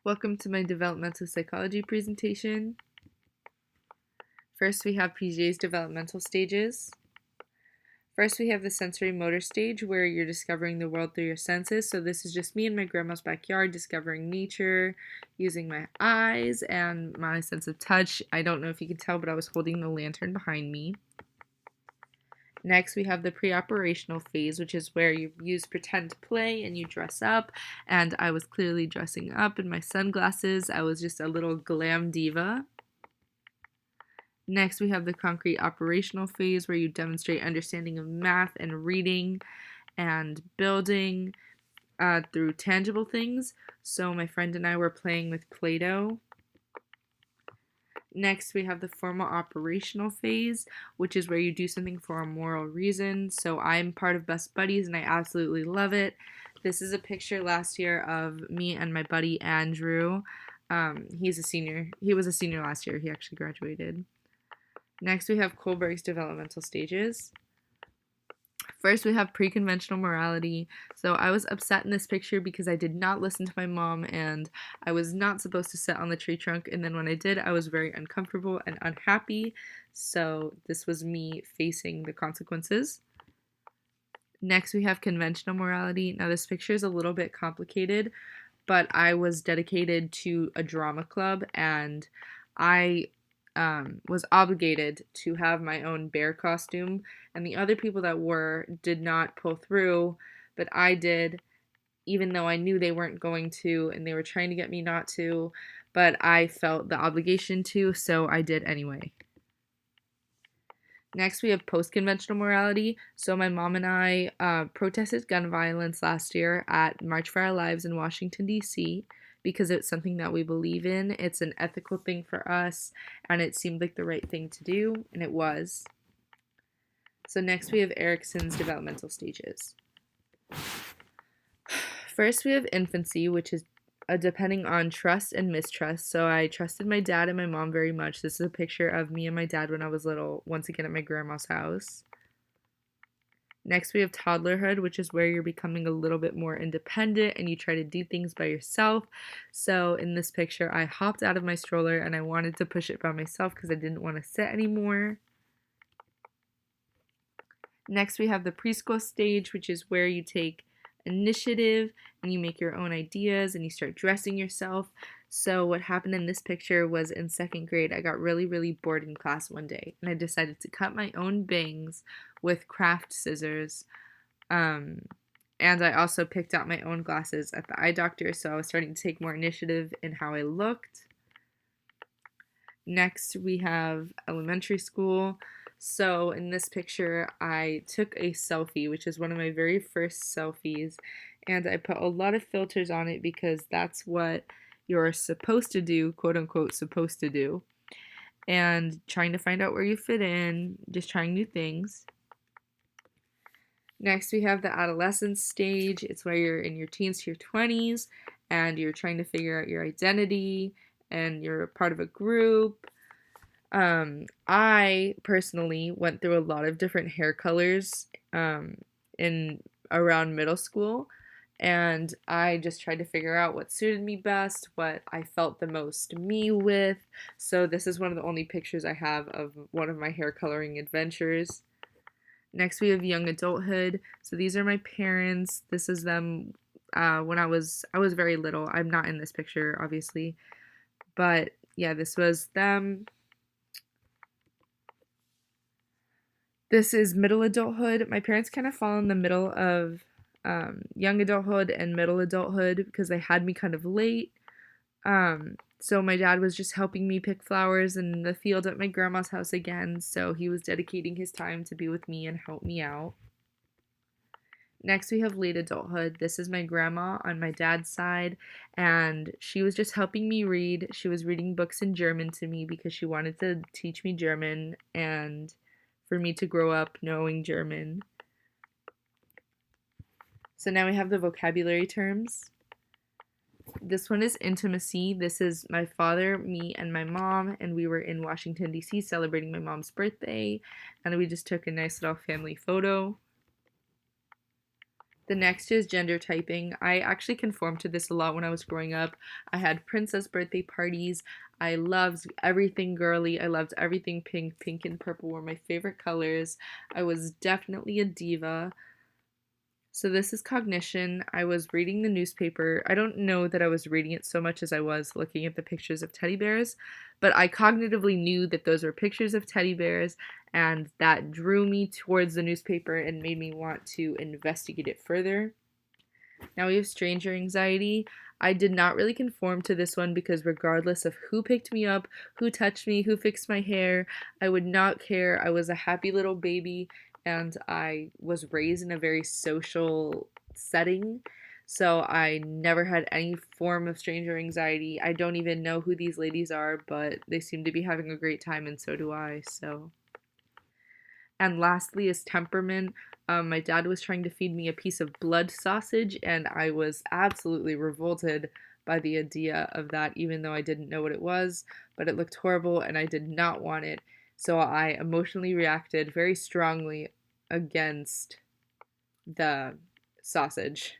Welcome to my developmental psychology presentation. First, we have PJ's developmental stages. First, we have the sensory motor stage where you're discovering the world through your senses. So this is just me in my grandma's backyard discovering nature, using my eyes and my sense of touch. I don't know if you can tell, but I was holding the lantern behind me. Next, we have the pre-operational phase, which is where you use pretend play and you dress up. And I was clearly dressing up in my sunglasses. I was just a little glam diva. Next, we have the concrete operational phase where you demonstrate understanding of math and reading and building through tangible things. So my friend and I were playing with Play-Doh. Next, we have the formal operational phase, which is where you do something for a moral reason. So I'm part of Best Buddies and I absolutely love it. This is a picture last year of me and my buddy Andrew. He's a senior. He was a senior last year. He actually graduated. Next, we have Kohlberg's developmental stages. First, we have pre-conventional morality. So I was upset in this picture because I did not listen to my mom and I was not supposed to sit on the tree trunk. And then when I did, I was very uncomfortable and unhappy. So this was me facing the consequences. Next, we have conventional morality. Now, this picture is a little bit complicated, but I was dedicated to a drama club and I was obligated to have my own bear costume, and the other people that did not pull through, but I did, even though I knew they weren't going to, and they were trying to get me not to, but I felt the obligation to, so I did anyway. Next, we have post-conventional morality. So my mom and I protested gun violence last year at March for Our Lives in Washington, D.C., because it's something that we believe in. It's an ethical thing for us, and it seemed like the right thing to do, and it was. So next we have Erickson's developmental stages. First, we have infancy, which is depending on trust and mistrust. So I trusted my dad and my mom very much. This is a picture of me and my dad when I was little, once again at my grandma's house. Next, we have toddlerhood, which is where you're becoming a little bit more independent and you try to do things by yourself. So in this picture, I hopped out of my stroller and I wanted to push it by myself because I didn't want to sit anymore. Next, we have the preschool stage, which is where you take initiative and you make your own ideas and you start dressing yourself. So what happened in this picture was in second grade, I got really, really bored in class one day and I decided to cut my own bangs with craft scissors. And I also picked out my own glasses at the eye doctor, so I was starting to take more initiative in how I looked. Next, we have elementary school. So in this picture, I took a selfie, which is one of my very first selfies, and I put a lot of filters on it because that's what you're supposed to do, quote unquote, supposed to do, and trying to find out where you fit in, just trying new things. Next, we have the adolescence stage. It's where you're in your teens to your 20s and you're trying to figure out your identity and you're part of a group. I personally went through a lot of different hair colors in around middle school, and I just tried to figure out what suited me best, what I felt the most me with. So this is one of the only pictures I have of one of my hair coloring adventures. Next, we have young adulthood. So these are my parents. This is them when I was very little. I'm not in this picture, obviously, but yeah, this was them. This is middle adulthood. My parents kind of fall in the middle of young adulthood and middle adulthood because they had me kind of late. So my dad was just helping me pick flowers in the field at my grandma's house again, so he was dedicating his time to be with me and help me out. Next, we have late adulthood. This is my grandma on my dad's side, and she was just helping me read. She was reading books in German to me because she wanted to teach me German and for me to grow up knowing German. So now we have the vocabulary terms. This one is intimacy. This is my father, me, and my mom, and we were in Washington, D.C. celebrating my mom's birthday, and we just took a nice little family photo. The next is gender typing. I actually conformed to this a lot when I was growing up. I had princess birthday parties. I loved everything girly. I loved everything pink. Pink and purple were my favorite colors. I was definitely a diva. So this is cognition. I was reading the newspaper. I don't know that I was reading it so much as I was looking at the pictures of teddy bears, but I cognitively knew that those were pictures of teddy bears, and that drew me towards the newspaper and made me want to investigate it further. Now we have stranger anxiety. I did not really conform to this one because regardless of who picked me up, who touched me, who fixed my hair, I would not care. I was a happy little baby and I was raised in a very social setting. So I never had any form of stranger anxiety. I don't even know who these ladies are, but they seem to be having a great time and so do I. So and lastly is temperament. My dad was trying to feed me a piece of blood sausage, and I was absolutely revolted by the idea of that, even though I didn't know what it was, but it looked horrible and I did not want it. So I emotionally reacted very strongly against the sausage.